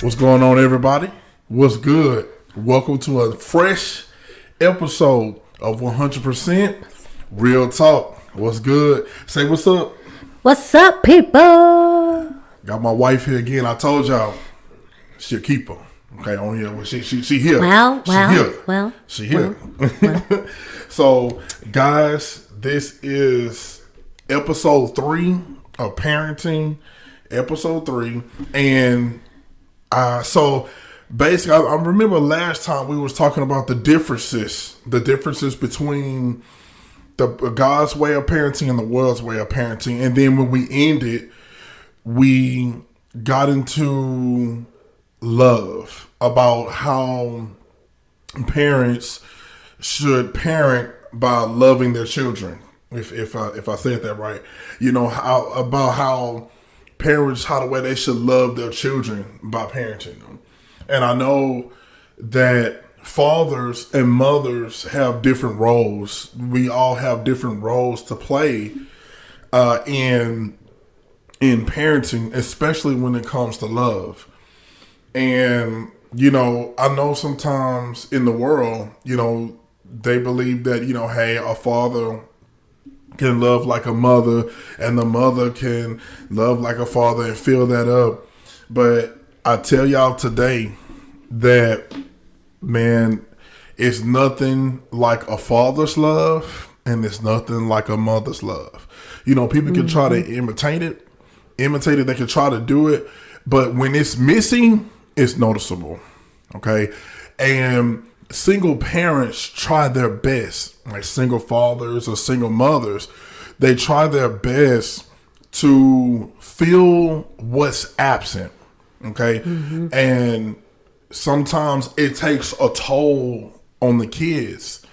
What's going on, everybody? What's good? Welcome to a fresh episode of 100% Real Talk. What's good? Say what's up. What's up, people? Got my wife here again. I told y'all she'll keep her. Okay, on here. Well, she here. She here. So, guys, this is episode 3 of parenting. Episode 3, and so basically, I remember last time we was talking about the differences between the God's way of parenting and the world's way of parenting. And then when we ended, we got into love, about how parents should parent by loving their children. If I said that right, how parents, how the way they should love their children by parenting them. And I know that fathers and mothers have different roles. We all have different roles to play in parenting, especially when it comes to love. And, I know sometimes in the world, they believe that, hey, a father can love like a mother, and the mother can love like a father, and fill that up. But I tell y'all today that, man, it's nothing like a father's love, and it's nothing like a mother's love. People can try to imitate it. They can try to do it, but when it's missing, it's noticeable. Okay, and single parents try their best, like single fathers or single mothers, they try their best to fill what's absent. Okay. And sometimes it takes a toll on the kids,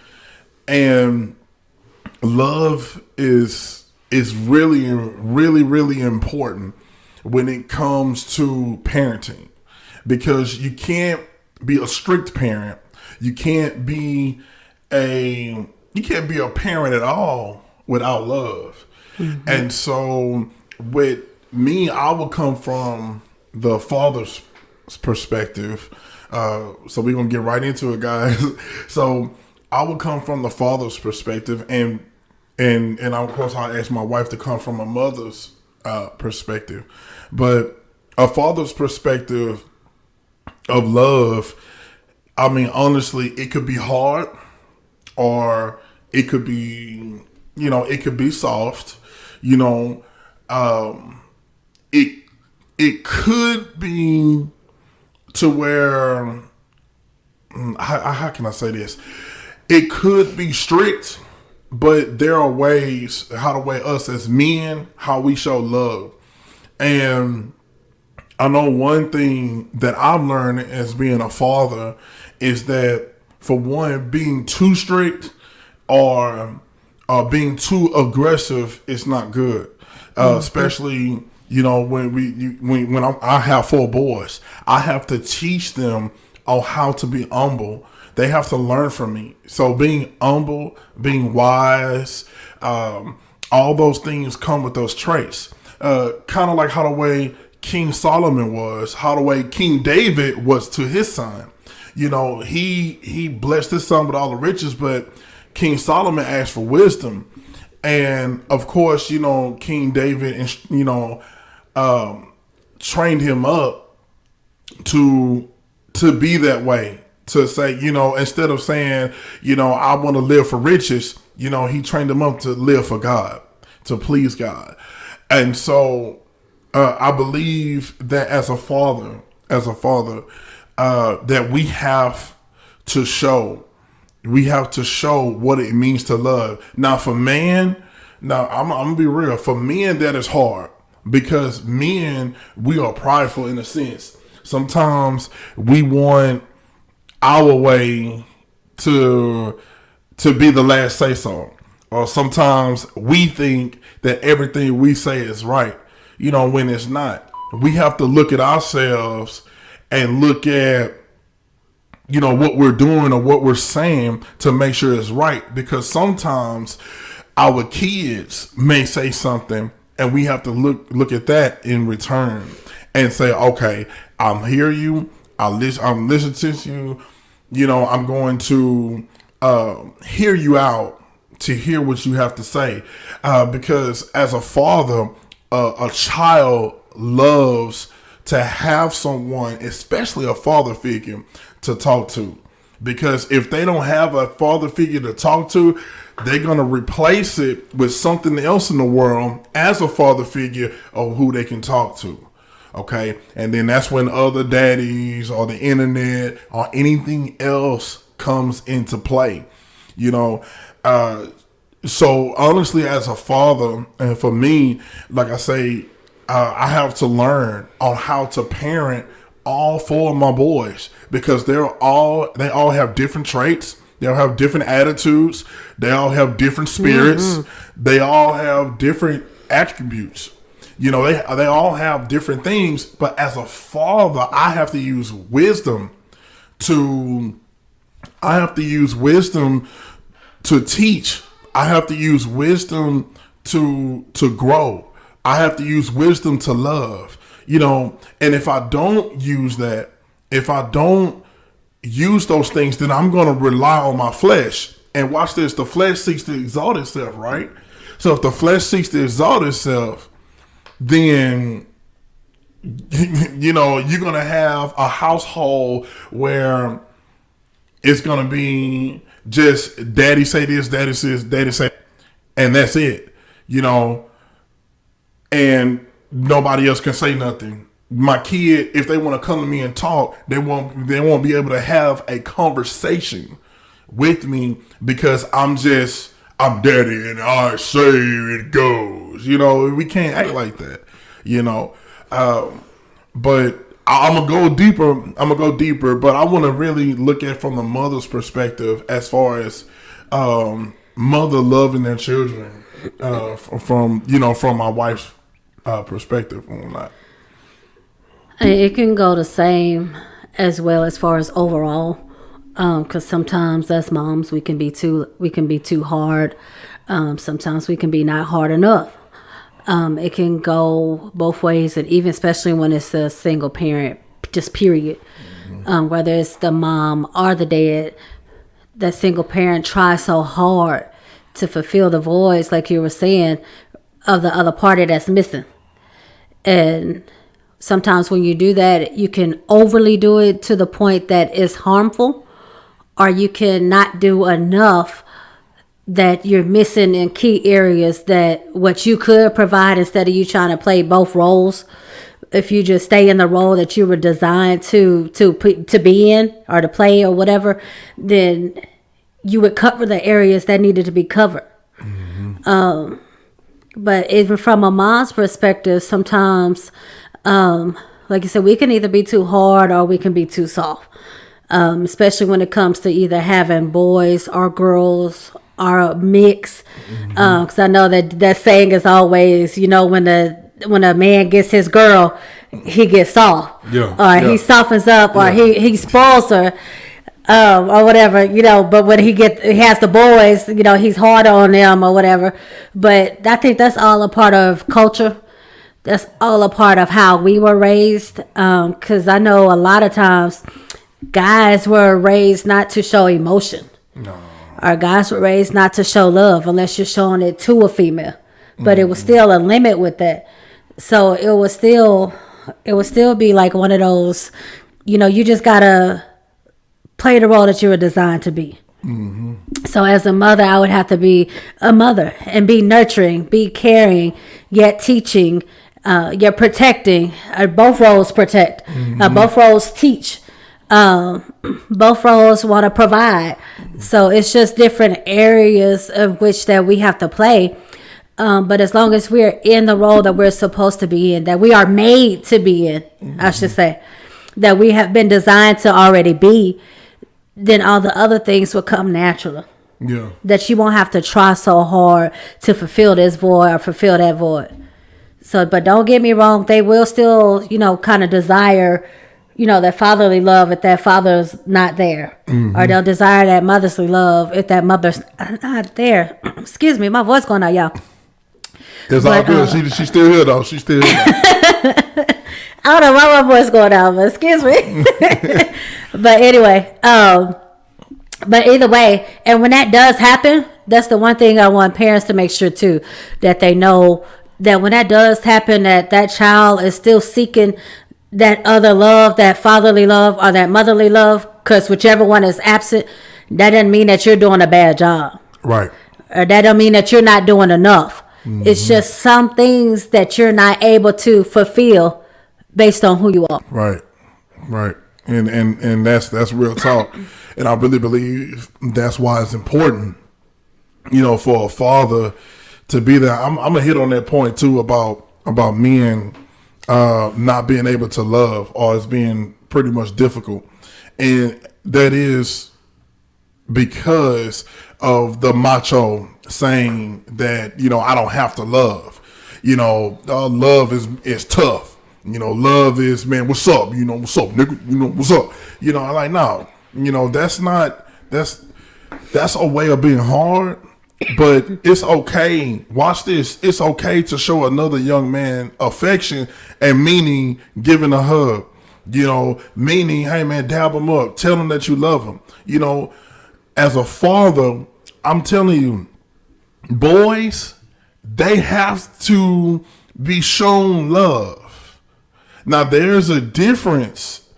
and love is really, really, really important when it comes to parenting, because you can't be a strict parent. You can't be a parent at all without love. And so with me, I would come from the father's perspective. So we're gonna get right into it, guys. So I would come from the father's perspective, and of course I asked my wife to come from a mother's perspective. But a father's perspective of love, I mean, honestly, it could be hard, or it could be, it could be soft. It could be to where, how can I say this? It could be strict, but there are ways how to way us as men, how we show love. And I know one thing that I've learned as being a father is that, for one, being too strict or being too aggressive is not good. Especially, when I have 4 boys, I have to teach them on how to be humble. They have to learn from me. So being humble, being wise, all those things come with those traits. Kind of like how the way King Solomon was, how the way King David was to his son. He blessed his son with all the riches, but King Solomon asked for wisdom. And of course, King David, trained him up to be that way, to say, instead of saying, I want to live for riches, he trained him up to live for God, to please God. And so I believe that as a father, that we have to show what it means to love. Now, for man, I'm gonna be real. For men, that is hard, because men, we are prideful in a sense. Sometimes we want our way to be the last say so, or sometimes we think that everything we say is right, when it's not. We have to look at ourselves and look at, what we're doing or what we're saying to make sure it's right. Because sometimes our kids may say something, and we have to look at that in return and say, okay, I'm hear you. I'm listening to you. You know, I'm going to hear you out to hear what you have to say. Because as a father, a child loves to have someone, especially a father figure, to talk to. Because if they don't have a father figure to talk to, they're going to replace it with something else in the world as a father figure of who they can talk to. Okay. And then that's when other daddies or the internet or anything else comes into play, you know. So honestly, as a father, and for me, like I say, I have to learn on how to parent all 4 of my boys, because they all have different traits. They all have different attitudes. They all have different spirits. They all have different attributes. You know, they all have different things. But as a father, I have to use wisdom to teach. I have to use wisdom to grow. I have to use wisdom to love. You know, and if I don't use that, if I don't use those things, then I'm going to rely on my flesh. And watch this, the flesh seeks to exalt itself, right? So if the flesh seeks to exalt itself, then, you know, you're going to have a household where it's going to be just daddy say this, daddy says, daddy say, and that's it, you know, and nobody else can say nothing. My kid, if they want to come to me and talk, they won't be able to have a conversation with me, because I'm daddy and I say it goes. You know, we can't act like that, you know. But I'm gonna go deeper, but I want to really look at from the mother's perspective, as far as mother loving their children, from my wife's perspective on that. It can go the same as well as far as overall, because sometimes as moms we can be too hard. Sometimes we can be not hard enough. It can go both ways, and even especially when it's a single parent, just period. Whether it's the mom or the dad, that single parent tries so hard to fulfill the voids, like you were saying, of the other party that's missing. And sometimes when you do that, you can overly do it to the point that it's harmful, or you can not do enough that you're missing in key areas that what you could provide, instead of you trying to play both roles. If you just stay in the role that you were designed to be in or to play or whatever, then you would cover the areas that needed to be covered. But even from a mom's perspective, sometimes, like you said, we can either be too hard or we can be too soft. Especially when it comes to either having boys or girls or a mix. Because I know that saying is always, you know, when a man gets his girl, he gets soft. He softens up, or he spoils her, or whatever, you know. But when he has the boys, you know, he's harder on them or whatever. But I think that's all a part of culture. That's all a part of how we were raised. Because I know a lot of times guys were raised not to show emotion. No. Or guys were raised not to show love unless you're showing it to a female. But it was still a limit with that. So it would still be like one of those, you know, you just gotta play the role that you were designed to be. So as a mother, I would have to be a mother and be nurturing, be caring, yet teaching, yet protecting. Both roles protect. Both roles teach. Both roles want to provide. So it's just different areas of which that we have to play. But as long as we're in the role that we're supposed to be in, that we are made to be in, I should say, that we have been designed to already be, then all the other things will come naturally. Yeah. That you won't have to try so hard to fulfill this void or fulfill that void. So, but don't get me wrong, they will still, you know, kind of desire, you know, that fatherly love if that father's not there. Or they'll desire that motherly love if that mother's not there. Excuse me, my voice going out, y'all. It's all good. She's still here, though. She's still here. I don't know why my voice going down, but excuse me. But anyway, but either way, and when that does happen, that's the one thing I want parents to make sure too, that they know that when that does happen, that child is still seeking that other love, that fatherly love or that motherly love, because whichever one is absent, that doesn't mean that you're doing a bad job. Right. Or that don't mean that you're not doing enough. Mm-hmm. It's just some things that you're not able to fulfill based on who you are. Right. Right. And that's real talk. And I really believe that's why it's important, for a father to be there. I'm gonna hit on that point too about men not being able to love, or it's being pretty much difficult, and that is because of the macho saying that I don't have to love. Love is tough. Love is, man, what's up? What's up, nigga? What's up? I'm like, no, that's a way of being hard, but it's okay. Watch this. It's okay to show another young man affection, and meaning giving a hug, meaning, hey man, dab him up, tell him that you love him. As a father, I'm telling you, boys, they have to be shown love. Now, there's a difference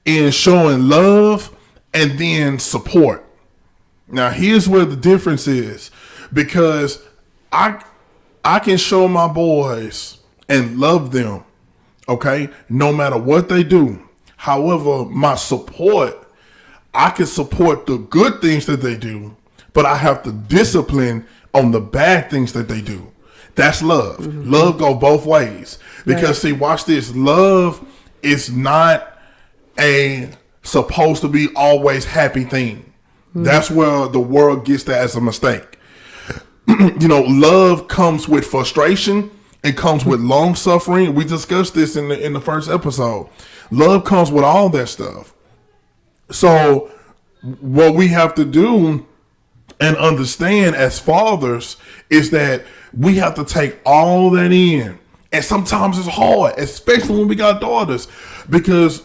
in showing love and then support. Now, here's where the difference is, because I can show my boys and love them, okay, no matter what they do. However, my support, I can support the good things that they do, but I have to discipline on the bad things that they do. That's love. Mm-hmm. Love goes both ways. Because see, watch this. Love is not supposed to be always happy thing. Mm-hmm. That's where the world gets that as a mistake. Love comes with frustration. It comes with long suffering. We discussed this in the first episode. Love comes with all that stuff. So what we have to do and understand as fathers is that we have to take all that in. And sometimes it's hard, especially when we got daughters, because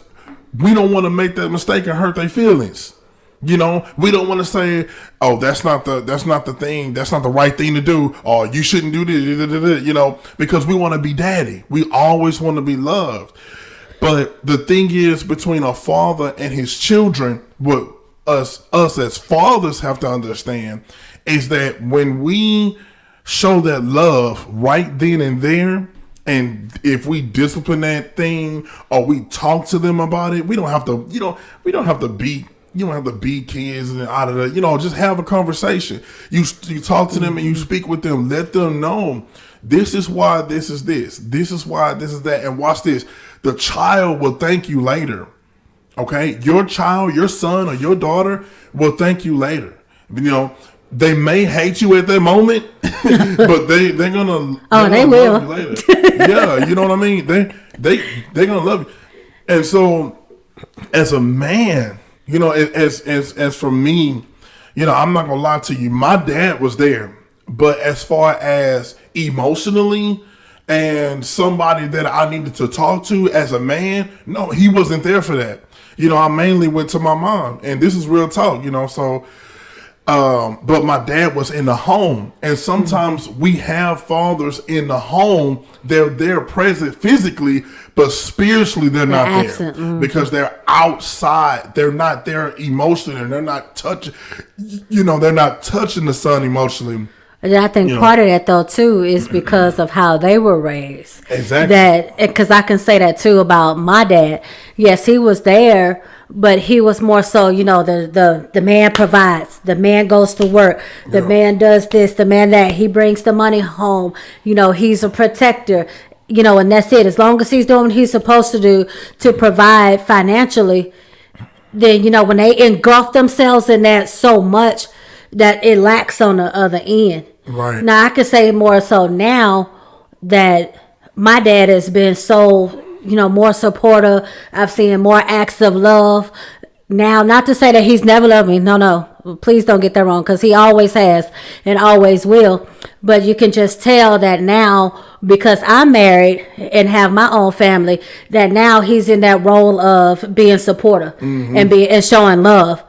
we don't want to make that mistake and hurt their feelings. We don't want to say, oh, that's not the thing. That's not the right thing to do. Or you shouldn't do this, because we want to be daddy. We always want to be loved. But the thing is, between a father and his children, what us as fathers have to understand is that when we show that love right then and there, and if we discipline that thing or we talk to them about it, we don't have to, we don't have to beat kids and out of the, just have a conversation. You talk to them and you speak with them, let them know this is why this is this. This is why this is that. And watch this. The child will thank you later. Okay? Your child, your son or your daughter will thank you later. They may hate you at that moment, but they're gonna they will love you later. Yeah, you know what I mean? They're gonna love you. And so as a man, as for me, I'm not gonna lie to you, my dad was there. But as far as emotionally and somebody that I needed to talk to as a man, no, he wasn't there for that. I mainly went to my mom, and this is real talk, so but my dad was in the home, and sometimes we have fathers in the home. They're present physically, but spiritually they're not absent. There because they're outside. They're not there emotionally, and they're not touching. They're not touching the son emotionally. And I think part of that though too is because of how they were raised. Exactly. That because I can say that too about my dad. Yes, he was there, but he was more so, the man provides, the man goes to work, the man does this, the man that, he brings the money home. He's a protector. And that's it. As long as he's doing what he's supposed to do to provide financially, then when they engulf themselves in that so much that it lacks on the other end. Right. Now I could say more so now that my dad has been so, more supportive. I've seen more acts of love. Now, not to say that he's never loved me. No. Please don't get that wrong, because he always has and always will. But you can just tell that now, because I'm married and have my own family, that now he's in that role of being supportive and showing love.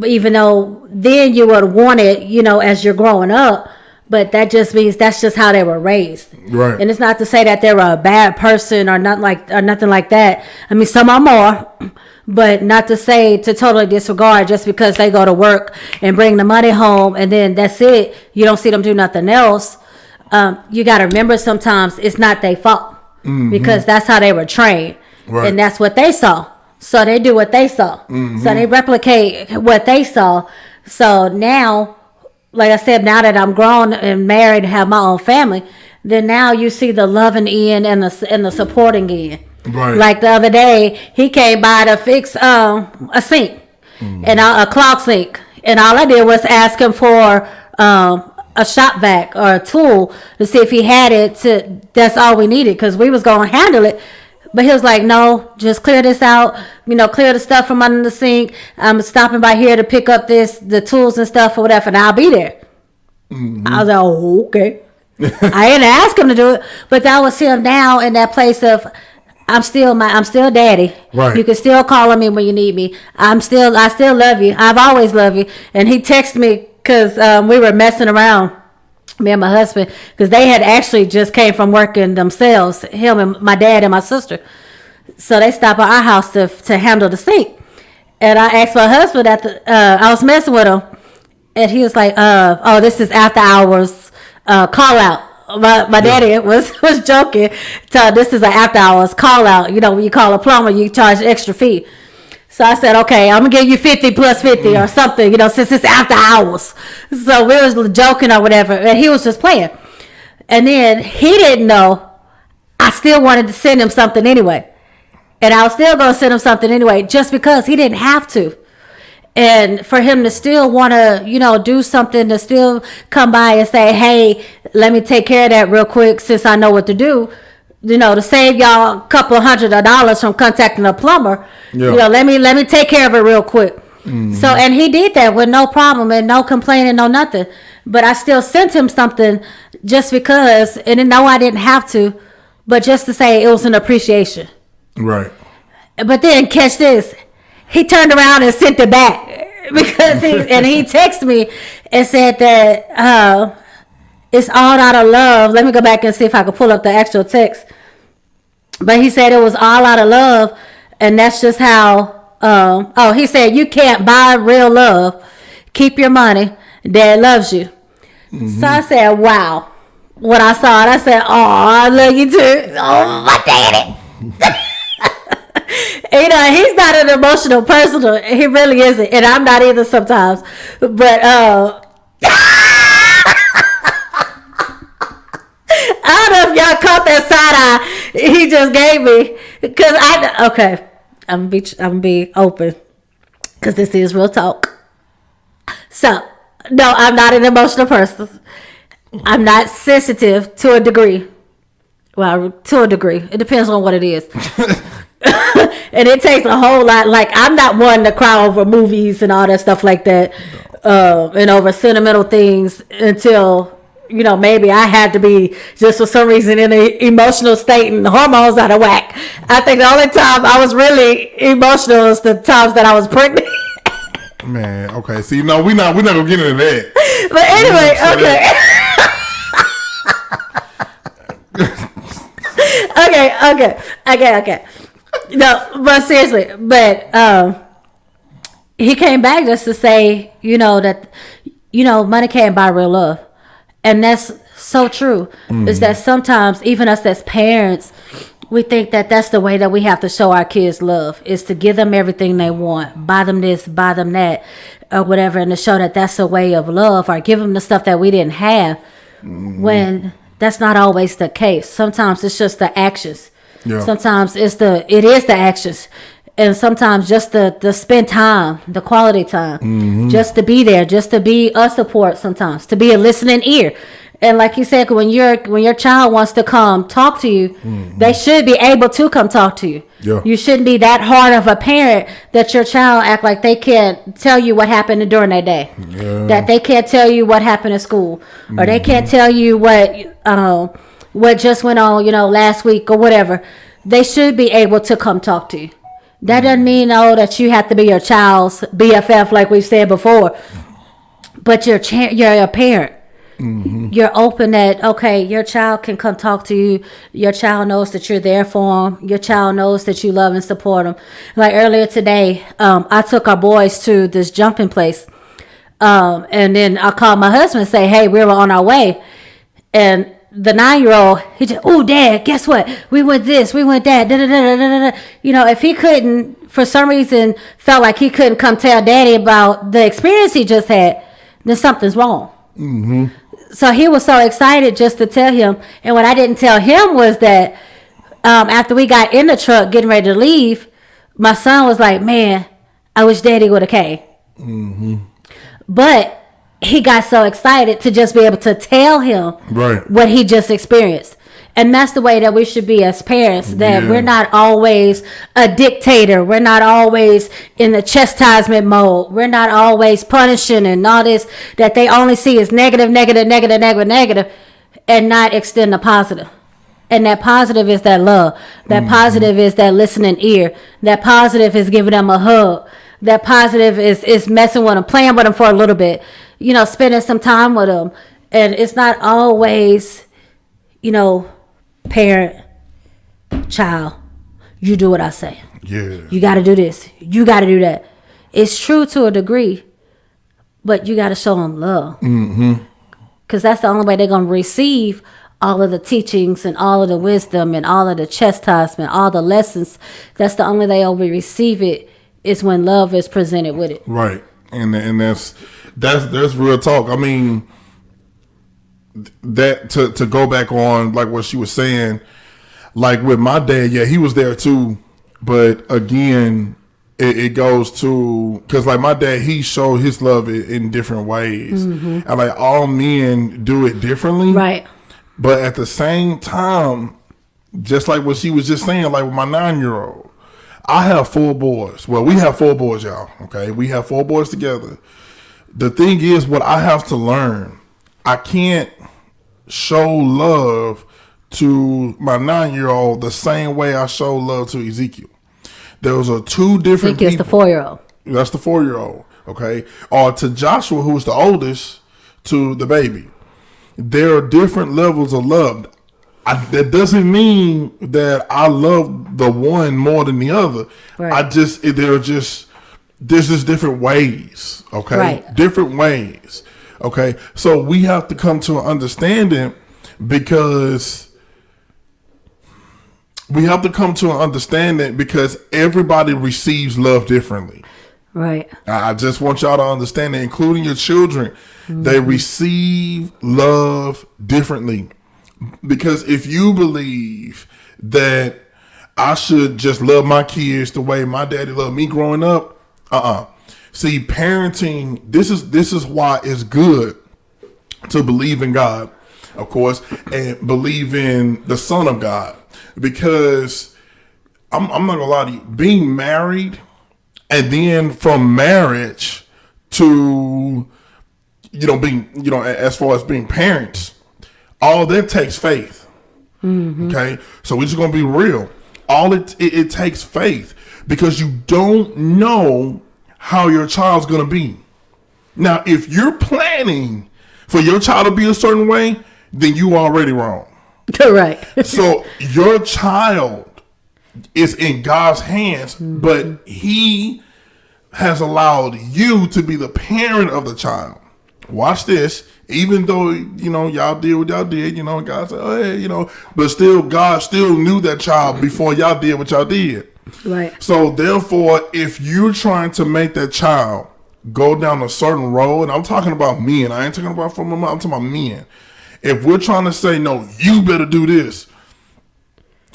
Even though then you would want it, as you're growing up. But that just means that's just how they were raised. Right. And it's not to say that they're a bad person or nothing like that. I mean, some are more, but not to say to totally disregard just because they go to work and bring the money home and then that's it. You don't see them do nothing else. You got to remember sometimes it's not their fault because that's how they were trained. Right. And that's what they saw. So they do what they saw. So they replicate what they saw. So now, like I said, now that I'm grown and married and have my own family, then now you see the loving end and the supporting end. Right. Like the other day, he came by to fix a sink and a clog sink, and all I did was ask him for a shop vac or a tool to see if he had it. That's all we needed, because we was gonna handle it. But he was like, no, just clear this out, clear the stuff from under the sink. I'm stopping by here to pick up the tools and stuff or whatever, and I'll be there. I was like, oh, okay. I didn't ask him to do it, but that was him now in that place of, I'm still daddy. Right. You can still call on me when you need me. I still love you. I've always loved you. And he texted me because we were messing around, me and my husband, because they had actually just came from working themselves, him and my dad and my sister. So they stopped at our house to handle the sink. And I asked my husband I was messing with him, and he was like, oh, this is after hours call out. My daddy was joking. So this is an after hours call out. When you call a plumber, you charge extra fee. So I said, okay, I'm going to give you 50 plus 50 or something, since it's after hours. So we was joking or whatever, and he was just playing. And then he didn't know I still wanted to send him something anyway. And I was still going to send him something anyway, just because he didn't have to. And for him to still want to, do something, to still come by and say, hey, let me take care of that real quick since I know what to do. To save y'all a couple $100 from contacting a plumber, let me take care of it real quick. So, and he did that with no problem and no complaining, no nothing. But I still sent him something just because, and no, I didn't have to, but just to say it was an appreciation. Right. But then catch this, he turned around and sent it back because he texted me and said that it's all out of love. Let me go back and see if I can pull up the actual text. But he said it was all out of love, and that's just how, he said, you can't buy real love. Keep your money. Dad loves you. So I said, wow. When I saw it, I said, oh, I love you too. Oh, my daddy. He's not an emotional person. He really isn't. And I'm not either sometimes. But, I don't know if y'all caught that side eye he just gave me, because I'm gonna be open, because this is real talk. So, no, I'm not an emotional person. I'm not sensitive to a degree. Well, to a degree, it depends on what it is. And it takes a whole lot. Like, I'm not one to cry over movies and all that stuff like that, and over sentimental things until, maybe I had to be just for some reason in an emotional state and the hormones out of whack. I think the only time I was really emotional was the times that I was pregnant. Man, okay. See, no, we're not gonna get into that. But anyway, okay. No, but seriously, he came back just to say, that, money can't buy real love. And that's so true. Is that sometimes even us as parents, we think that that's the way that we have to show our kids love, is to give them everything they want, buy them this, buy them that, or whatever, and to show that that's a way of love, or give them the stuff that we didn't have, when that's not always the case. Sometimes it's just the actions. Yeah. Sometimes it is the actions. And sometimes just the spend time, the quality time, just to be there, just to be a support sometimes, to be a listening ear. And like you said, when your child wants to come talk to you, they should be able to come talk to you. Yeah. You shouldn't be that hard of a parent that your child act like they can't tell you what happened during their day. Yeah. That they can't tell you what happened at school, or they can't tell you what just went on, last week or whatever. They should be able to come talk to you. That doesn't mean that you have to be your child's BFF like we've said before. But you're a parent. You're open that, okay, your child can come talk to you. Your child knows that you're there for them. Your child knows that you love and support them. Like earlier today, I took our boys to this jumping place. And then I called my husband and say, hey, we were on our way. And the 9-year-old, he just, oh, Dad, guess what? We went this, we went that. Da, da, da, da, da. If he couldn't, for some reason, felt like he couldn't come tell Daddy about the experience he just had, then something's wrong. So he was so excited just to tell him. And what I didn't tell him was that after we got in the truck getting ready to leave, my son was like, man, I wish Daddy would have came. But he got so excited to just be able to tell him what he just experienced. And that's the way that we should be as parents, that we're not always a dictator. We're not always in the chastisement mode. We're not always punishing and all this, that they only see is negative, and not extend the positive. And that positive is that love. That positive is that listening ear. That positive is giving them a hug. That positive is messing with them, playing with them for a little bit, spending some time with them. And it's not always, parent, child, you do what I say. Yeah. You got to do this. You got to do that. It's true to a degree, but you got to show them love. Because that's the only way they're going to receive all of the teachings and all of the wisdom and all of the chastisement, all the lessons. That's the only way they'll receive it, is when love is presented with it. Right. And that's real talk. I mean, that to go back on like what she was saying, like with my dad, he was there too, but again, it goes to, because like my dad, he showed his love in different ways, and like all men do it differently, right? But at the same time, just like what she was just saying, like with my 9-year-old, I have 4 boys. Well, we have 4 boys, y'all. Okay, we have 4 boys together. The thing is, what I have to learn, I can't show love to my 9-year-old the same way I show love to Ezekiel. Those are 2 different people. It's the 4-year-old. That's the 4-year-old, okay? Or to Joshua, who's the oldest, to the baby. There are different levels of love. That doesn't mean that I love the one more than the other. Right. There's just different ways, okay? Right. Different ways, okay? So we have to come to an understanding, because everybody receives love differently. Right. I just want y'all to understand that, including your children, they receive love differently. Because if you believe that I should just love my kids the way my daddy loved me growing up, See, parenting, this is why it's good to believe in God, of course, and believe in the Son of God. Because I'm not gonna lie to you, being married and then from marriage to being as far as being parents, all that takes faith. Mm-hmm. Okay, so we're just gonna be real. All it takes faith, because you don't know how your child's gonna be. Now, if you're planning for your child to be a certain way, then you already wrong. Right. So your child is in God's hands, mm-hmm. but He has allowed you to be the parent of the child. Watch this. Even though, y'all did what y'all did, God said, oh, hey, but still, God still knew that child before y'all did what y'all did. Right. So therefore, if you're trying to make that child go down a certain road, and I'm talking about men, I ain't talking about from my mom, I'm talking about men. If we're trying to say, no, you better do this,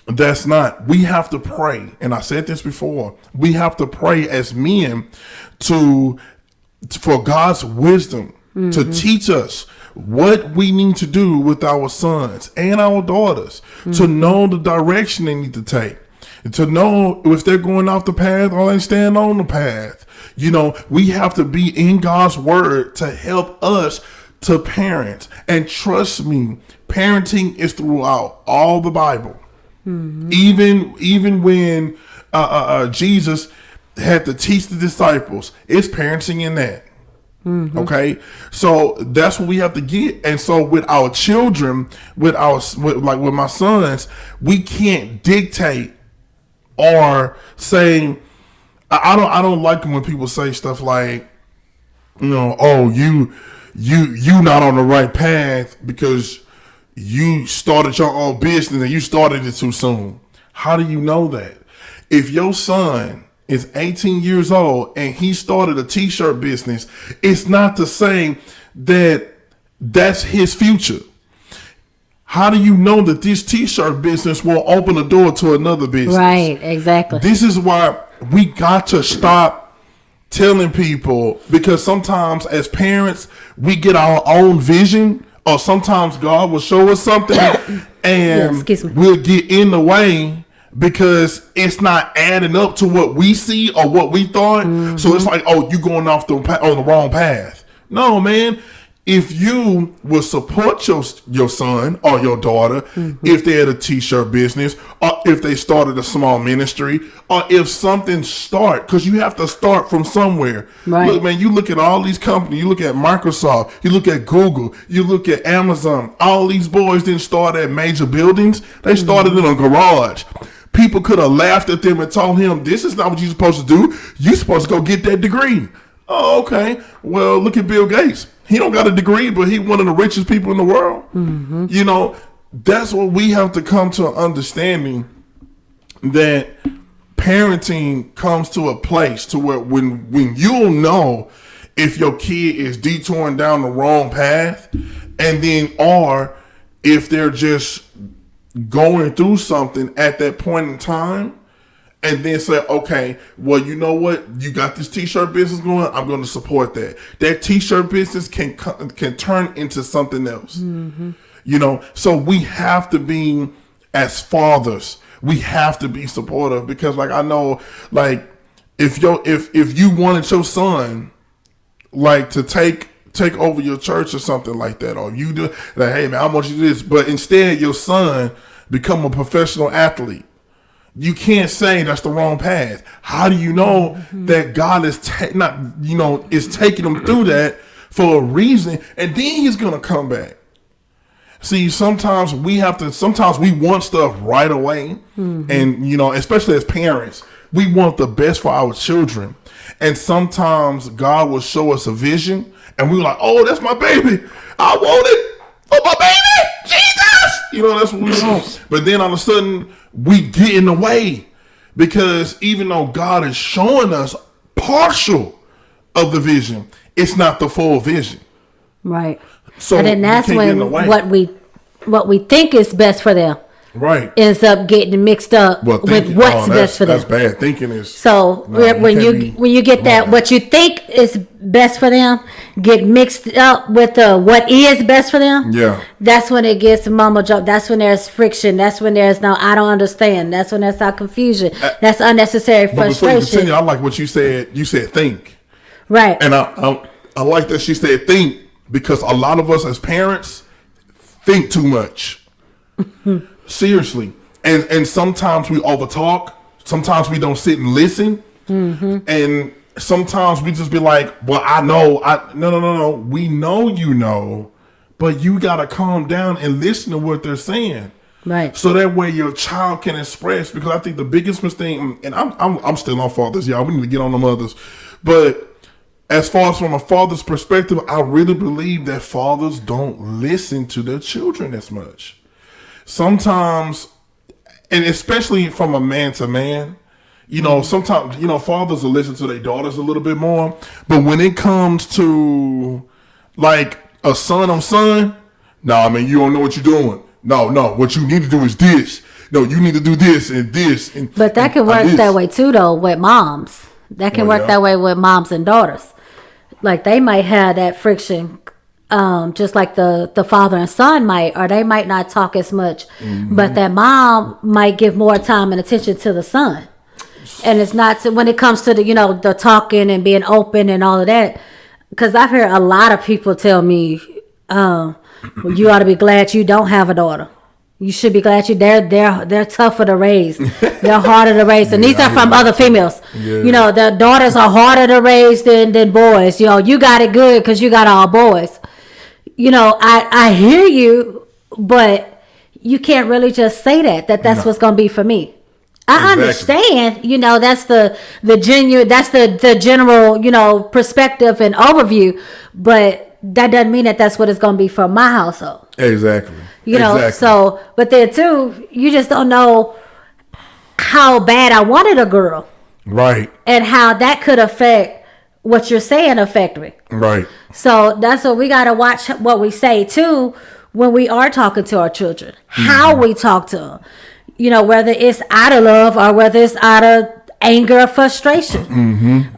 that's not. We have to pray. And I said this before. We have to pray as men for God's wisdom, mm-hmm. to teach us what we need to do with our sons and our daughters to know the direction they need to take, and to know if they're going off the path or they stand on the path. You know, we have to be in God's word to help us to parent. And trust me, parenting is throughout all the Bible. Even when Jesus had to teach the disciples, it's parenting in that. Okay, so that's what we have to get. And so with our children, with my sons, we can't dictate or say, I don't like when people say stuff like, you know, oh, you not on the right path because you started your own business and you started it too soon. How do you know that? If your son is 18 years old and he started a t-shirt business, it's not to say that that's his future. How do you know that this t-shirt business will open the door to another business? Right, exactly. This is why we got to stop telling people, because sometimes as parents, we get our own vision, or sometimes God will show us something and we'll get in the way because it's not adding up to what we see or what we thought. So it's like, oh, you going off on the wrong path. No, man. If you will support your son or your daughter, if they had a t-shirt business, or if they started a small ministry, or if something start, because you have to start from somewhere. Right. Look, man, you look at all these companies, you look at Microsoft, you look at Google, you look at Amazon. All these boys didn't start at major buildings. They started in a garage. People could have laughed at them and told him, this is not what you're supposed to do. You're supposed to go get that degree. Oh, okay. Well, look at Bill Gates. He don't got a degree, but he one of the richest people in the world. You know, that's what we have to come to an understanding, that parenting comes to a place to where when you'll know if your kid is detouring down the wrong path, and then or if they're just going through something at that point in time. And then say, okay, well, you know what? You got this t-shirt business going. I'm going to support that. That t-shirt business can turn into something else. You know, so we have to be, as fathers, we have to be supportive, because, like, I know, like, if you wanted your son, like, to take over your church or something like that, or you do like, hey man, I want you to do this, but instead your son become a professional athlete. You can't say that's the wrong path. How do you know that God is is taking them through that for a reason, and then he's gonna come back? See, sometimes we want stuff right away, and especially as parents, we want the best for our children, and sometimes God will show us a vision, and we're like, "Oh, that's my baby! I want it for my baby, Jesus!" That's what we want. But then all of a sudden, we get in the way, because even though God is showing us partial of the vision, it's not the full vision. Right. So and then that's when what we think is best for them, right, ends up getting mixed up with what's best for them. That's bad thinking. When you get that what you think is best for them get mixed up with what is best for them. Yeah, that's when it gets mumble jump. That's when there's friction. That's when there's no I don't understand. That's when there's confusion. That's unnecessary frustration. Before you continue, I like what you said. You said think. Right. And I like that she said think, because a lot of us as parents think too much. Seriously. And sometimes we overtalk. Sometimes we don't sit and listen. And sometimes we just be like, well, I know. No. We know, but you got to calm down and listen to what they're saying. Right. So that way your child can express, because I think the biggest mistake, and I'm still on fathers, y'all. We need to get on the mothers. But as far as from a father's perspective, I really believe that fathers don't listen to their children as much. Sometimes, and especially from a man to man, sometimes, fathers will listen to their daughters a little bit more. But when it comes to like a son on son, nah, man, you don't know what you're doing. No, what you need to do is this. No, you need to do this and this. But that can work that way too, though, with moms. That can work that way with moms and daughters. Like they might have that friction just like the father and son might, or they might not talk as much, but that mom might give more time and attention to the son. And it's not when it comes to the talking and being open and all of that, because I've heard a lot of people tell me, well, you ought to be glad you don't have a daughter. You should be glad they're tougher to raise. They're harder to raise. And these are from other females. Yeah. The daughters are harder to raise than boys. You got it good because you got all boys. I hear you, but you can't really just say that's what's going to be for me. I understand, that's the genuine, that's the general, perspective and overview, but that doesn't mean that's what it's going to be for my household. Exactly. So, but then too, you just don't know how bad I wanted a girl. Right. And how that could affect what you're saying affect me. Right. So that's what we got to watch what we say too when we are talking to our children, how we talk to them. Whether it's out of love or whether it's out of anger or frustration.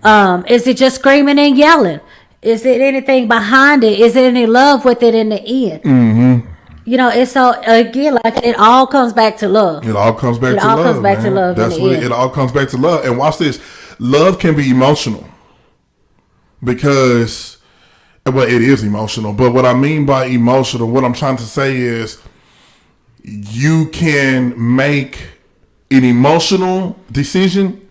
Is it just screaming and yelling? Is it anything behind it? Is there any love with it in the end? It's so, again, like it all comes back to love. It all comes back to love. It all comes back to love. That's what it all comes back to love. And watch this. Love can be emotional because, well, it is emotional. But what I mean by emotional, what I'm trying to say is, you can make an emotional decision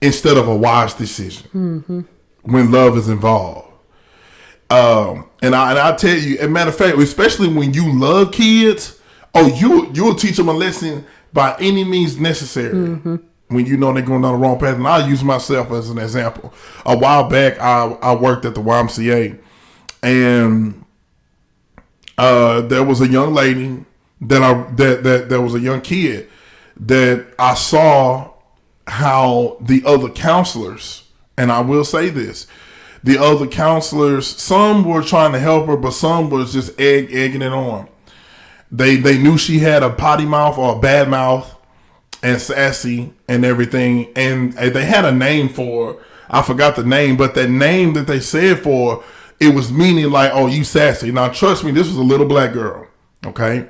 instead of a wise decision when love is involved. And I tell you, as a matter of fact, especially when you love kids, you'll teach them a lesson by any means necessary. When you know they're going down the wrong path. And I'll use myself as an example. A while back, I worked at the YMCA, and there was a young lady that there was a young kid that I saw how the other counselors, and I will say this, the other counselors, some were trying to help her, but some was just egging it on. They knew she had a potty mouth or a bad mouth and sassy and everything, and they had a name for her. I forgot the name, but that name that they said for her, it was meaning like, oh, you sassy. Now, trust me, this was a little black girl, okay?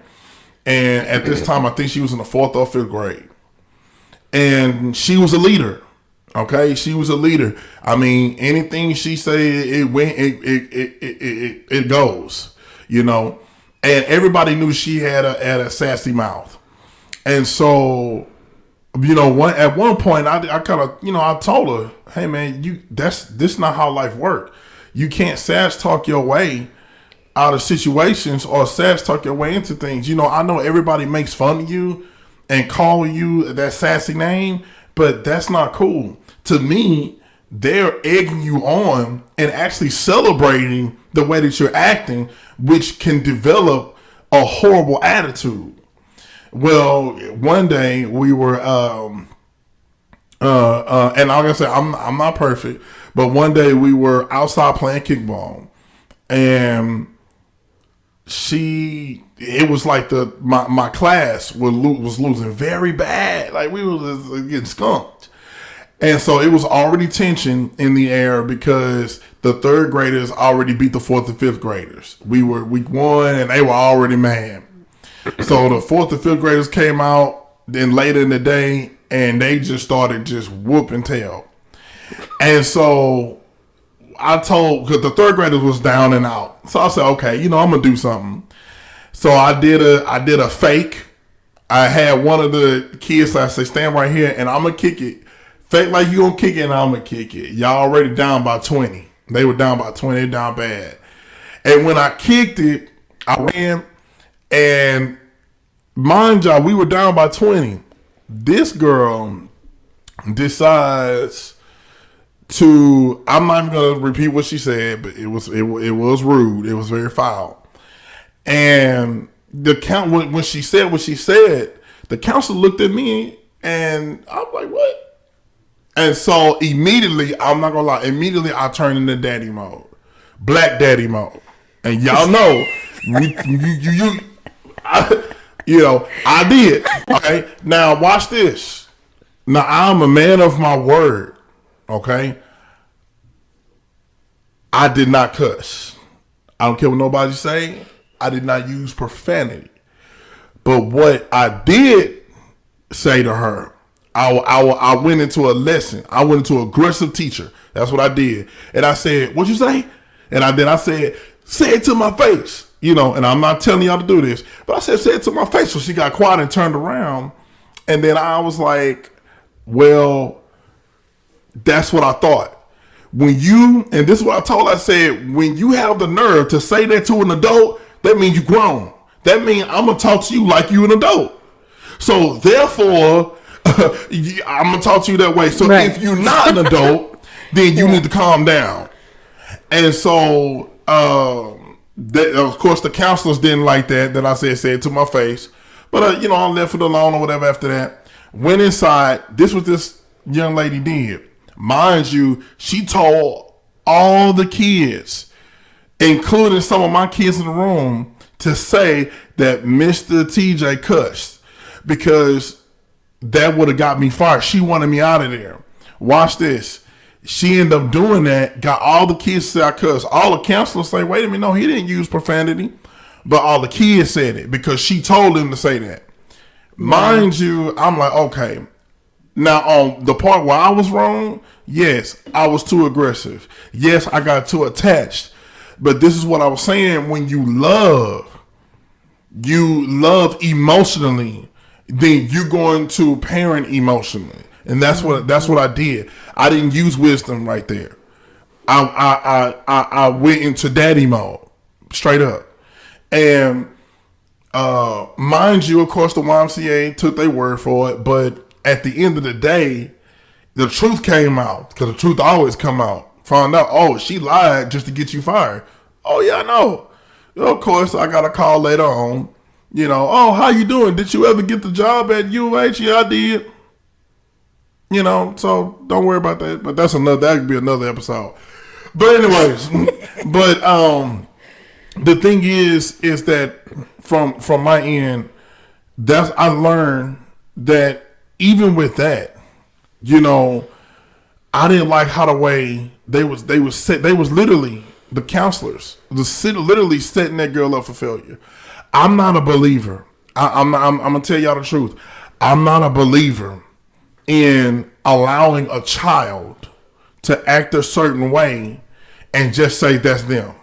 And at this time, I think she was in the 4th or 5th grade. And she was a leader. Okay? She was a leader. I mean, anything she said, it goes. And everybody knew she had a sassy mouth. And so, at one point, I kind of, I told her, hey man, this not how life works. You can't sass talk your way out of situations or sass talk your way into things. I know everybody makes fun of you and call you that sassy name, but that's not cool. To me, they're egging you on and actually celebrating the way that you're acting, which can develop a horrible attitude. Well, one day we were, and like I said, I'm not perfect, but one day we were outside playing kickball, and it was like my class was losing very bad. Like we were getting skunked. And so it was already tension in the air because the 3rd graders already beat the 4th and 5th graders. We were week 1 and they were already mad. So the 4th and 5th graders came out then later in the day and they just started just whooping tail. And so I told, because the 3rd graders was down and out. So I said, okay, I'm going to do something. So I did a fake. I had one of the kids, I said, stand right here and I'm going to kick it. Fake like you going to kick it and I'm going to kick it. Y'all already down by 20. They were down by 20, they down bad. And when I kicked it, I ran, and mind y'all, we were down by 20. This girl decides to, I'm not even gonna repeat what she said, but it was rude. It was very foul. And when she said what she said, the counselor looked at me and I'm like, what? And so immediately, I'm not gonna lie, I turned into daddy mode, black daddy mode. And y'all know, I did. Okay, now watch this. Now I'm a man of my word. Okay, I did not cuss. I don't care what nobody say. I did not use profanity. But what I did say to her, I went into a lesson. I went into aggressive teacher. That's what I did. And I said, "What'd you say?" And I said, "Say it to my face." And I'm not telling y'all to do this, but I said, "Say it to my face." So she got quiet and turned around. And then I was like, well, that's what I thought. And this is what I told her, I said, when you have the nerve to say that to an adult, that means you grown. That means I'm going to talk to you like you an adult. So therefore, I'm going to talk to you that way. So if you're not an adult, then you need to calm down. And so, of course, the counselors didn't like that I said it to my face. But, I left it alone or whatever after that. Went inside. This was this young lady did. Mind you, she told all the kids, including some of my kids in the room, to say that Mr. TJ cussed, because that would have got me fired. She wanted me out of there. Watch this. She ended up doing that, got all the kids to say I cussed. All the counselors say, wait a minute, no, he didn't use profanity. But all the kids said it because she told them to say that. Mind you, I'm like, okay. Now, on the part where I was wrong, yes, I was too aggressive. Yes, I got too attached. But this is what I was saying. When you love emotionally, then you're going to parent emotionally. And that's what I did. I didn't use wisdom right there. I went into daddy mode, straight up. And mind you, of course, the YMCA took their word for it. But at the end of the day, the truth came out, because the truth always come out. Found out, oh, she lied just to get you fired. Oh, yeah, I know. Of course, I got a call later on. Oh, how you doing? Did you ever get the job at UH? Yeah, I did. So don't worry about that. But that could be another episode. But anyways, the thing is that from my end, I learned that even with that, I didn't like how the way they was literally, the counselors literally setting that girl up for failure. I'm not a believer. I'm gonna tell y'all the truth. I'm not a believer in allowing a child to act a certain way and just say that's them.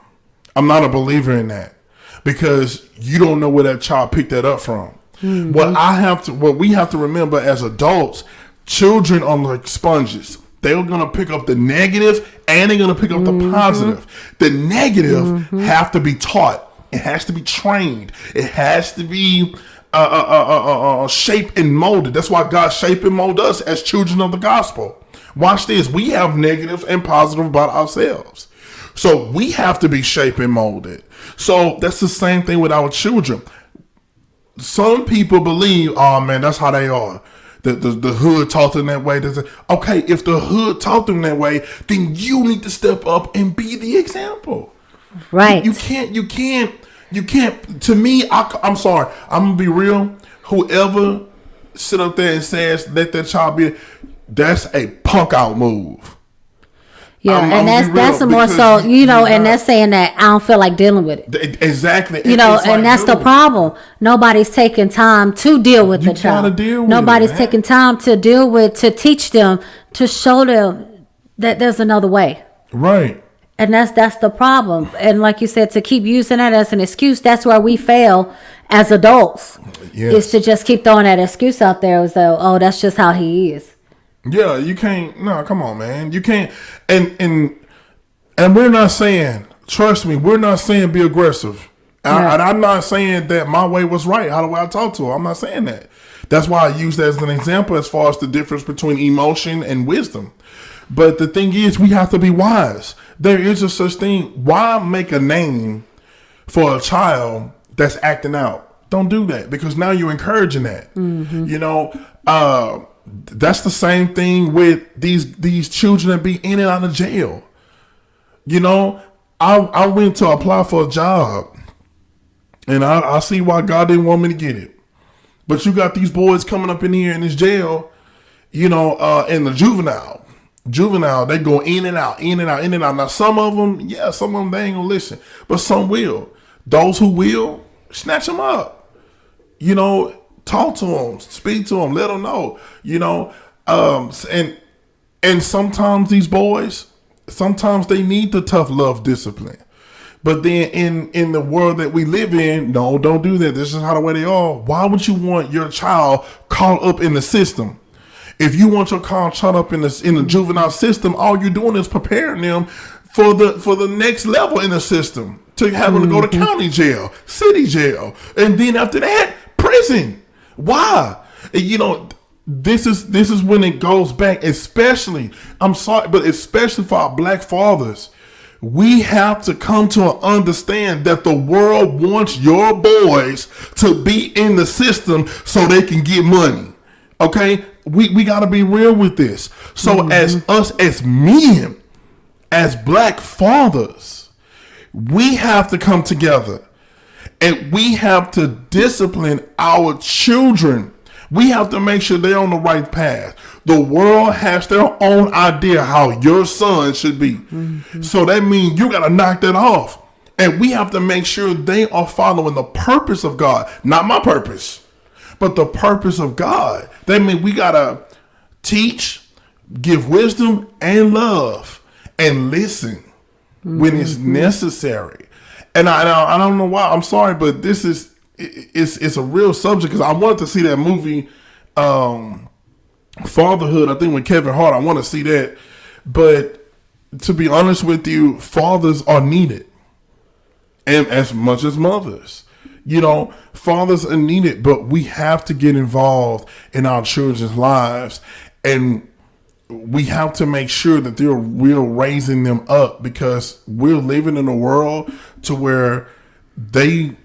I'm not a believer in that, because you don't know where that child picked that up from. Mm-hmm. What we have to remember as adults, children are like sponges. They're going to pick up the negative and they're going to pick up the positive. The negative have to be taught. It has to be trained. It has to be shaped and molded. That's why God shaped and molded us as children of the gospel. Watch this. We have negative and positive about ourselves. So we have to be shaped and molded. So that's the same thing with our children. Some people believe, oh man, that's how they are. The hood taught them that way. Okay, if the hood taught them that way, then you need to step up and be the example. Right. You can't. To me, I'm sorry. I'm gonna be real. Whoever sit up there and says let that child be, that's a punk out move. Yeah, and that's a more so, and that's saying that I don't feel like dealing with it. Exactly. And that's the problem. Nobody's taking time to deal with the child. Nobody's taking time to deal with, to teach them, to show them that there's another way. Right. And that's the problem. And like you said, to keep using that as an excuse, that's where we fail as adults. Yes. Is to just keep throwing that excuse out there as though, oh, that's just how he is. Yeah, you can't. No, come on, man. You can't. And we're not saying, trust me, we're not saying be aggressive. And I'm not saying that my way was right. How do I talk to her? I'm not saying that. That's why I use that as an example as far as the difference between emotion and wisdom. But the thing is, we have to be wise. There is a such thing. Why make a name for a child that's acting out? Don't do that, because now you're encouraging that. Mm-hmm. That's the same thing with these children that be in and out of jail. I went to apply for a job, and I see why God didn't want me to get it. But you got these boys coming up in here in this jail, in the juvenile, Juvenile, they go in and out, in and out, in and out. Now, some of them, they ain't gonna listen, but some will. Those who will, snatch them up. You know, talk to them, speak to them, let them know. You know, and sometimes these boys, sometimes they need the tough love discipline. But then in the world that we live in, no, don't do that. This is how the way they are. Why would you want your child caught up in the system? If you want your child caught up in the juvenile system, all you're doing is preparing them for the next level in the system, to have them to go to county jail, city jail, and then after that, prison. Why? And, you know, this is when it goes back, especially, I'm sorry, but especially for our black fathers. We have to come to understand that the world wants your boys to be in the system so they can get money. Okay? We got to be real with this. So as us, as men, as black fathers, we have to come together and we have to discipline our children. We have to make sure they're on the right path. The world has their own idea how your son should be. So that means you got to knock that off. And we have to make sure they are following the purpose of God. Not my purpose, but the purpose of God. That means we got to teach, give wisdom and love, and listen when it's necessary. And I don't know why. I'm sorry, but this is it's a real subject, because I wanted to see that movie, Fatherhood, I think with Kevin Hart. I want to see that. But to be honest with you, fathers are needed, and as much as mothers. You know, fathers are needed, but we have to get involved in our children's lives, and we have to make sure that we're raising them up, because we're living in a world to where they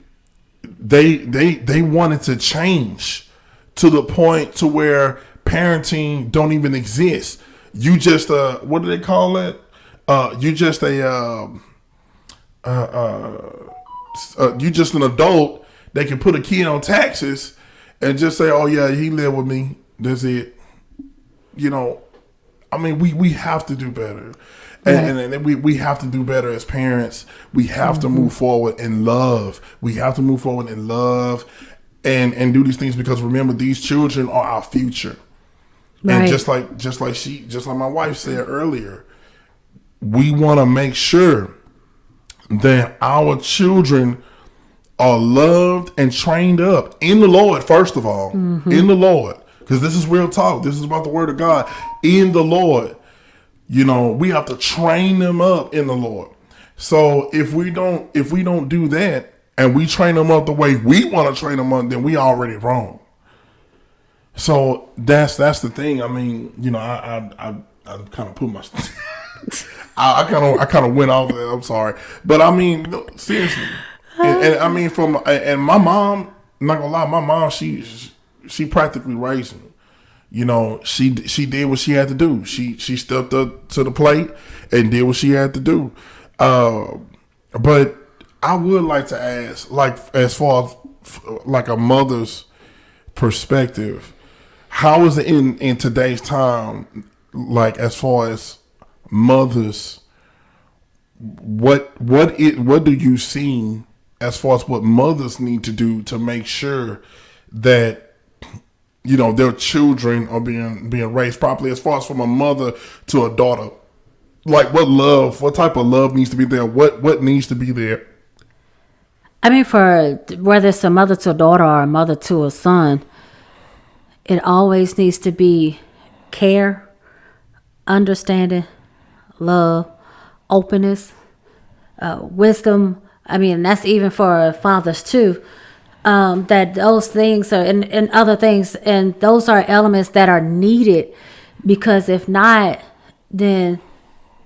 wanted to change to the point to where parenting don't even exist. You just what do they call it? You just you just an adult that can put a kid on taxes and just say, oh yeah, he lived with me, that's it. You know, I mean, we have to do better. And we have to do better as parents. We have to move forward in love. We have to move forward in love and do these things, because remember, these children are our future. Right. And just like my wife said earlier, we want to make sure that our children are loved and trained up in the Lord, first of all, in the Lord, because this is real talk. This is about the word of God in the Lord. You know, we have to train them up in the Lord. So if we don't do that, and we train them up the way we want to train them up, then we already wrong. So that's the thing. I mean, you know, I kind of put my I kind of went off there. I'm sorry, but I mean, no, seriously, and I mean, and my mom, I'm not gonna lie, my mom, she practically raised me. You know, she did what she had to do. She stepped up to the plate and did what she had to do. But I would like to ask, like, as far as like a mother's perspective, how is it in today's time, like, as far as mothers, what do you see as far as what mothers need to do to make sure that, you know, their children are being raised properly, as far as from a mother to a daughter? Like, what type of love needs to be there? What needs to be there? I mean, for whether it's a mother to a daughter or a mother to a son, it always needs to be care, understanding, love, openness, wisdom. I mean, that's even for fathers too. That those things are and other things, and those are elements that are needed, because if not, then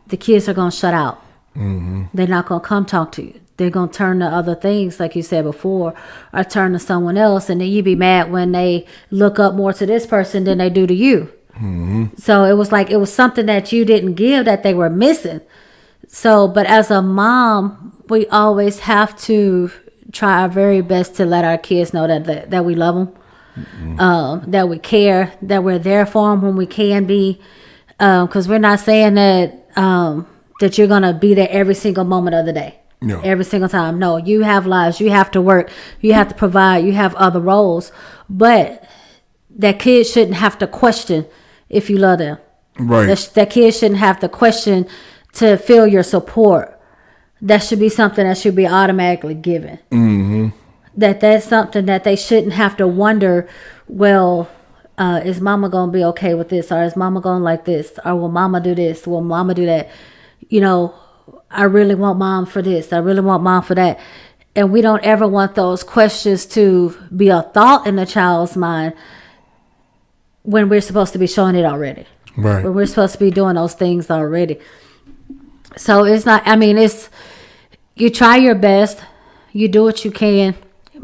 the kids are going to shut out. They're not going to come talk to you. They're going to turn to other things, like you said before, or turn to someone else, and then you be mad when they look up more to this person than they do to you. So it was something that you didn't give that they were missing. So, but as a mom, we always have to try our very best to let our kids know that we love them, that we care, that we're there for them when we can be. Because we're not saying that that you're gonna be there every single moment of the day. No. Every single time. No, you have lives. You have to work. You have to provide. You have other roles. But that kid shouldn't have to question if you love them. Right. That kid shouldn't have to question to feel your support. That should be something that should be automatically given. Mm-hmm. That's something that they shouldn't have to wonder, well, is mama going to be okay with this? Or is mama going to like this? Or will mama do this? Will mama do that? You know, I really want mom for this. I really want mom for that. And we don't ever want those questions to be a thought in the child's mind when we're supposed to be showing it already. Right. When we're supposed to be doing those things already. So it's not, I mean, it's, you try your best. You do what you can.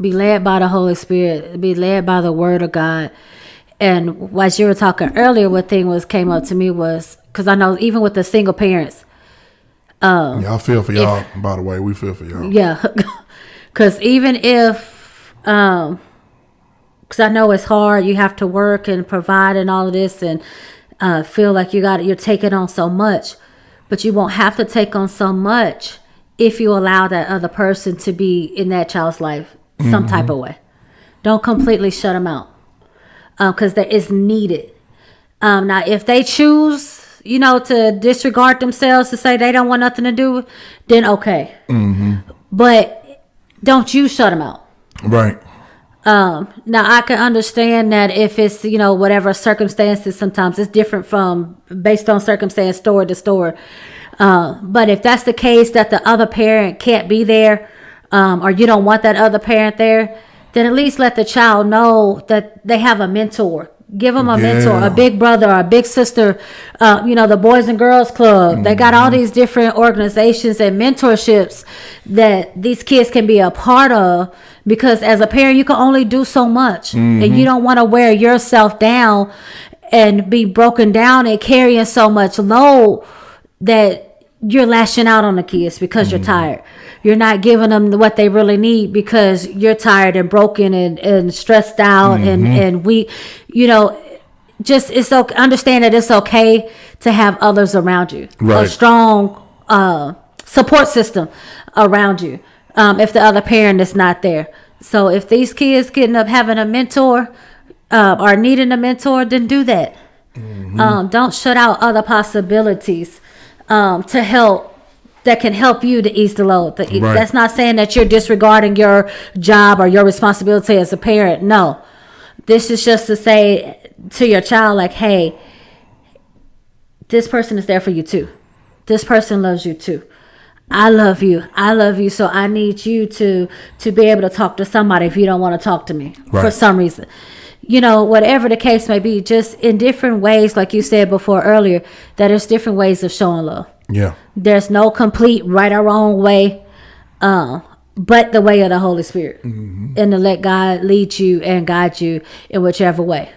Be led by the Holy Spirit. Be led by the Word of God. And as you were talking earlier, what thing came up to me was, because I know even with the single parents, I feel for y'all, by the way. We feel for y'all. Yeah. Because even if, because I know it's hard, you have to work and provide and all of this and feel like you're taking on so much. But you won't have to take on so much if you allow that other person to be in that child's life some type of way. Don't completely shut them out because that is needed. Now, if they choose, to disregard themselves, to say they don't want nothing to do, then okay. Mm-hmm. But don't you shut them out. Right. Now, I can understand that if it's, whatever circumstances, sometimes it's different from based on circumstance, store to store. But if that's the case that the other parent can't be there, or you don't want that other parent there, then at least let the child know that they have a mentor. Give them a mentor, a big brother, or a big sister, the Boys and Girls Club. Mm-hmm. They got all these different organizations and mentorships that these kids can be a part of, because as a parent, you can only do so much. Mm-hmm. And you don't want to wear yourself down and be broken down and carrying so much load that you're lashing out on the kids because you're tired. You're not giving them what they really need because you're tired and broken and stressed out and weak. Just it's okay. Understand that it's okay to have others around you. Right. A strong support system around you if the other parent is not there. So if these kids end up having a mentor or needing a mentor, then do that. Mm-hmm. Don't shut out other possibilities to help. That can help you to ease the load. Right. That's not saying that you're disregarding your job or your responsibility as a parent. No. This is just to say to your child, like, hey, this person is there for you too. This person loves you too. I love you. I love you. So I need you to be able to talk to somebody if you don't want to talk to me for some reason. Whatever the case may be, just in different ways, like you said before earlier, that there's different ways of showing love. Yeah. There's no complete right or wrong way, but the way of the Holy Spirit. Mm-hmm. And to let God lead you and guide you in whichever way.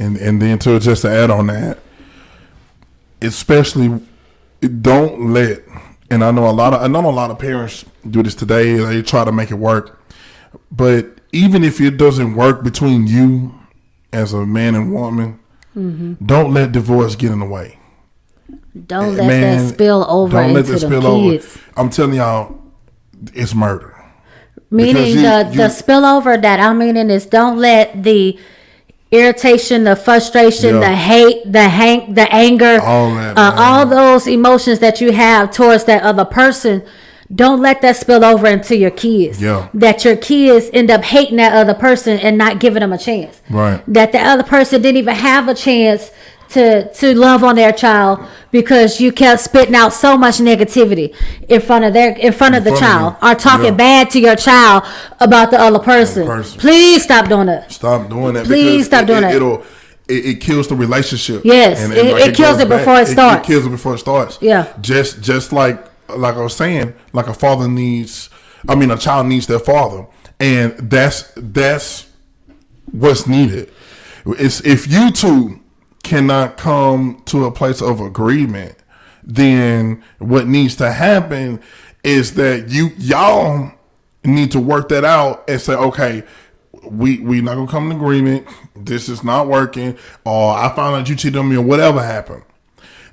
And then just to add on that, especially don't let, and I know a lot of parents do this today, they try to make it work. But even if it doesn't work between you as a man and woman, don't let divorce get in the way. Don't let that spill over into the kids. I'm telling y'all, it's murder. Meaning the spillover that I'm meaning is don't let the irritation, the frustration, the hate, the anger, all those emotions that you have towards that other person, don't let that spill over into your kids. Yeah. That your kids end up hating that other person and not giving them a chance. Right. That the other person didn't even have a chance to love on their child because you kept spitting out so much negativity in front of the child, or talking bad to your child about the other person. Please stop doing that. Stop doing that. Please stop doing that. It kills the relationship. Yes, it kills it before it starts. It kills it before it starts. Yeah. Just like I was saying, like a child needs their father, and that's what's needed. It's if you two cannot come to a place of agreement, then what needs to happen is that y'all need to work that out and say, okay, we not gonna come to agreement. This is not working, or I found out you cheated on me, or whatever happened.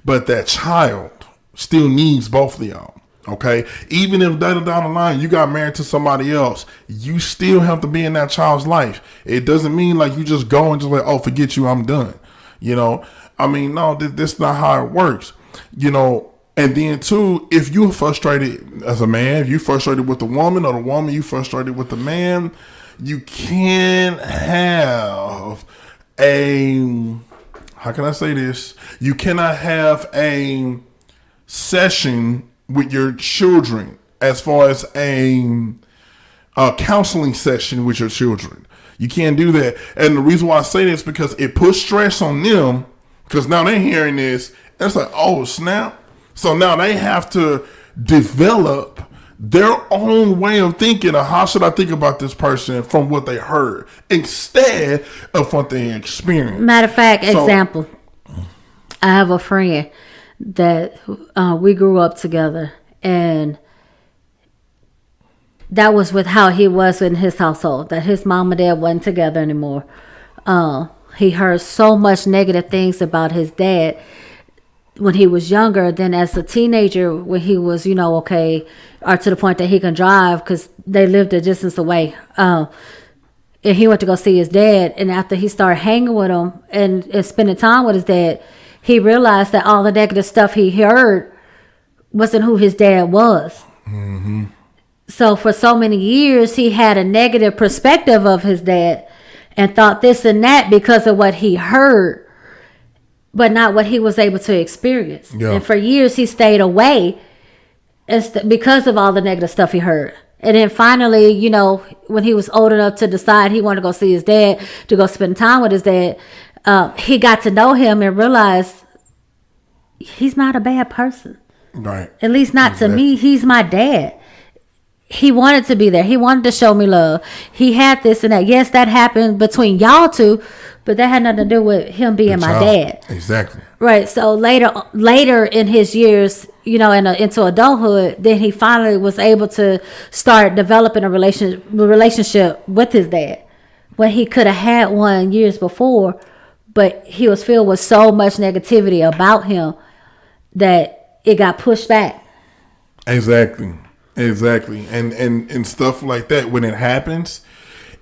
But that child still needs both of y'all. Okay, even if later down the line you got married to somebody else, you still have to be in that child's life. It doesn't mean like you just go and just like, oh, forget you, I'm done. You know, I mean, no, this is not how it works. You know, and then too, if you're frustrated as a man, if you're frustrated with the woman, or the woman you frustrated with the man, you can't have how can I say this? You cannot have a session with your children as far as a counseling session with your children. You can't do that. And the reason why I say this is because it puts stress on them, because now they're hearing this and it's like, oh snap. So now they have to develop their own way of thinking of how should I think about this person from what they heard instead of what they experienced. Matter of fact, example, I have a friend that we grew up together, and that was with how he was in his household, that his mom and dad wasn't together anymore. He heard so much negative things about his dad when he was younger. Then as a teenager, when he was, okay, or to the point that he can drive, because they lived a distance away, and he went to go see his dad, and after he started hanging with him and spending time with his dad, he realized that all the negative stuff he heard wasn't who his dad was. Mm-hmm. So for so many years, he had a negative perspective of his dad and thought this and that because of what he heard, but not what he was able to experience. Yeah. And for years, he stayed away because of all the negative stuff he heard. And then finally, when he was old enough to decide he wanted to go see his dad, to go spend time with his dad, he got to know him and realized he's not a bad person. Right. At least not to me. He's my dad. He wanted to be there. He wanted to show me love. He had this and that. Yes, that happened between y'all two, but that had nothing to do with him being my dad. Exactly. Right. So later in his years, into adulthood, then he finally was able to start developing a relationship with his dad, when he could have had one years before. But he was filled with so much negativity about him that it got pushed back. Exactly. And stuff like that, when it happens,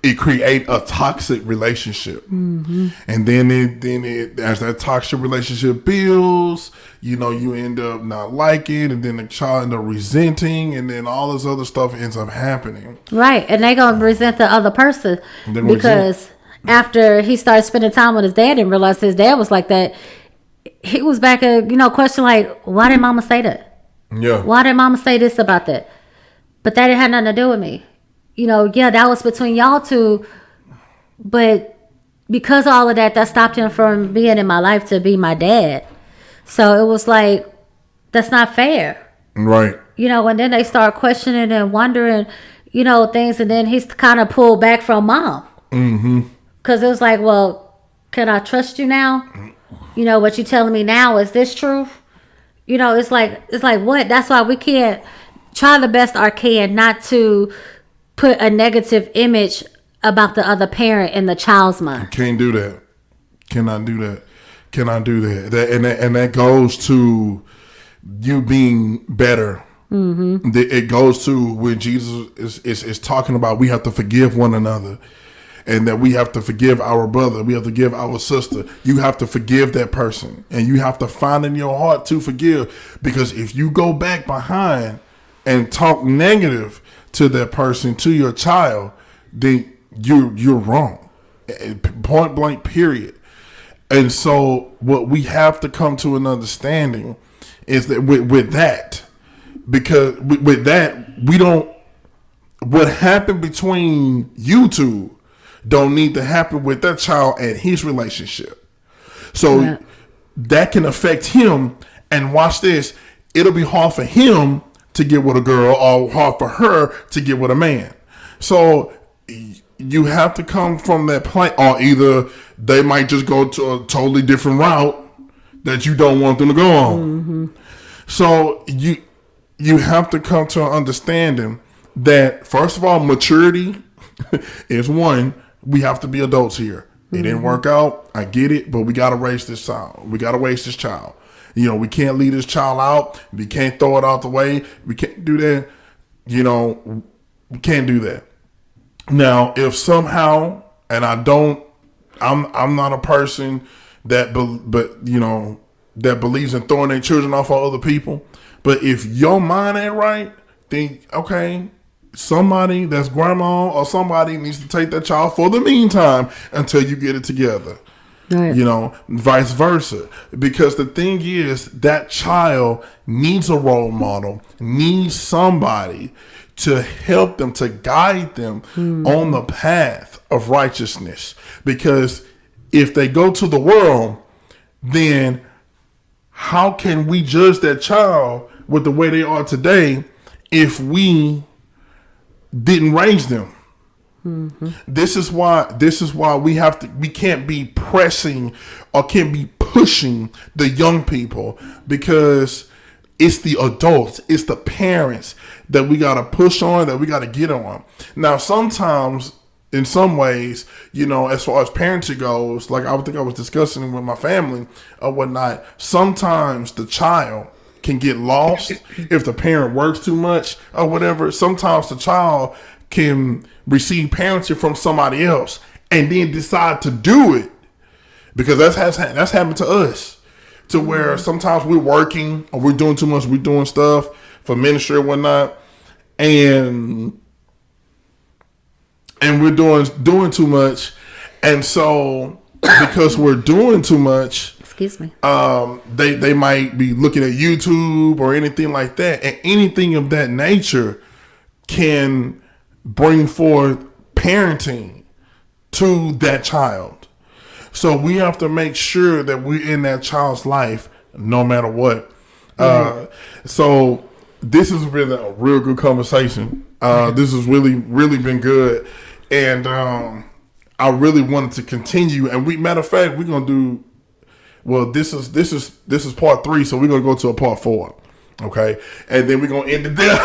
it creates a toxic relationship. Mm-hmm. And then it as that toxic relationship builds, you end up not liking, and then the child end up resenting, and then all this other stuff ends up happening. Right. And they're going to resent the other person because after he started spending time with his dad and realized his dad was like that, he was back at, question like, why did mama say that? Yeah. Why did mama say this about that? But that had nothing to do with me. That was between y'all two. But because of all of that stopped him from being in my life to be my dad. So it was like, that's not fair. Right. And then they start questioning and wondering, things. And then he's kind of pulled back from mom. Mm-hmm. Because it was like, well, can I trust you now? What you telling me now, is this true? It's like what? That's why we can't try the best I can not to put a negative image about the other parent in the child's mind. Can't do that. Cannot do that. And that goes to you being better. Mm-hmm. It goes to when Jesus is talking about we have to forgive one another. And that we have to forgive our brother. We have to forgive our sister. You have to forgive that person. And you have to find in your heart to forgive. Because if you go back behind and talk negative to that person, to your child, then you're wrong. Point blank, period. And so what we have to come to an understanding is that with that, because with that, what happened between you two don't need to happen with that child and his relationship. So that can affect him. And watch this, it'll be hard for him to get with a girl or hard for her to get with a man. So you have to come from that point, or either they might just go to a totally different route that you don't want them to go on. Mm-hmm. So you have to come to an understanding that, first of all, maturity is one. We have to be adults here. It didn't work out. I get it, but we got to raise this child. We can't leave this child out. We can't throw it out the way. We can't do that. We can't do that. Now, if somehow, and I'm not a person that that believes in throwing their children off on other people. But if your mind ain't right, then okay, somebody that's grandma or somebody needs to take that child for the meantime until you get it together. Right. Vice versa. Because the thing is, that child needs a role model, needs somebody to help them, to guide them on the path of righteousness. Because if they go to the world, then how can we judge that child with the way they are today if we didn't raise them? Mm-hmm. This is why we can't be pressing or can't be pushing the young people, because it's the adults, it's the parents that we got to push on, that we got to get on. Now, sometimes in some ways, as far as parenting goes, like I think I was discussing with my family or whatnot, sometimes the child can get lost if the parent works too much or whatever. Sometimes the child can receive parenting from somebody else and then decide to do it, because that's happened to us, to where sometimes we're working or we're doing too much, we're doing stuff for ministry or whatnot, and we're doing too much, and so because we're doing too much, excuse me, they might be looking at YouTube or anything like that, and anything of that nature can bring forth parenting to that child. So we have to make sure that we're in that child's life no matter what. So this has been a real good conversation. This has really, really been good. And I really wanted to continue. And matter of fact, we're gonna do. Well, this is part 3, so we're gonna go to a part 4, okay? And then we're gonna end it there.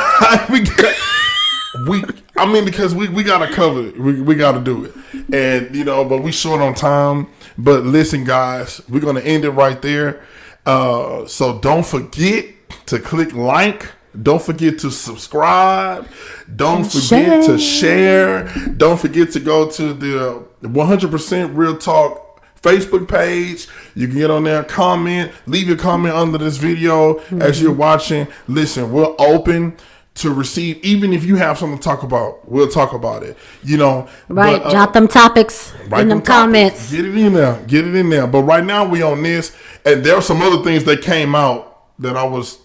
Because we gotta cover it. We gotta do it, and but we short on time. But listen, guys, we're gonna end it right there. So don't forget to click like. Don't forget to subscribe. Don't forget to share. Don't forget to go to the 100% Real Talk Facebook page. You can get on there, comment, leave your comment under this video as you're watching. Listen, we're open to receive, even if you have something to talk about, we'll talk about it. Right. But, drop them topics in them comments. Get it in there. But right now we on this, and there are some other things that came out that I was,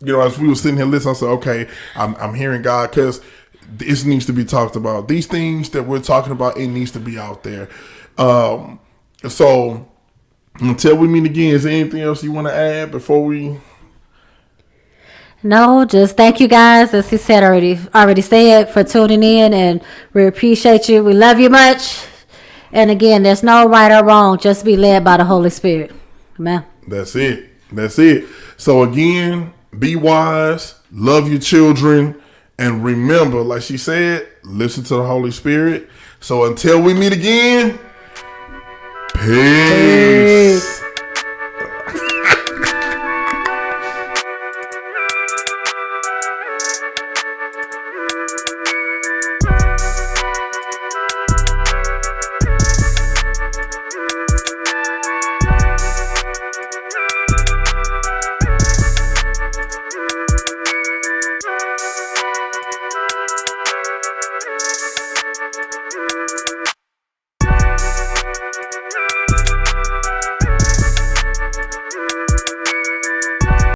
as we were sitting here listening, I said, okay, I'm hearing God, because this needs to be talked about. These things that we're talking about, it needs to be out there. So until we meet again, is there anything else you want to add before we? No, just thank you guys, as he said already said, for tuning in, and we appreciate you. We love you much. And again, there's no right or wrong. Just be led by the Holy Spirit. Amen. That's it. So again, be wise, love your children, and remember, like she said, listen to the Holy Spirit. So until we meet again, peace.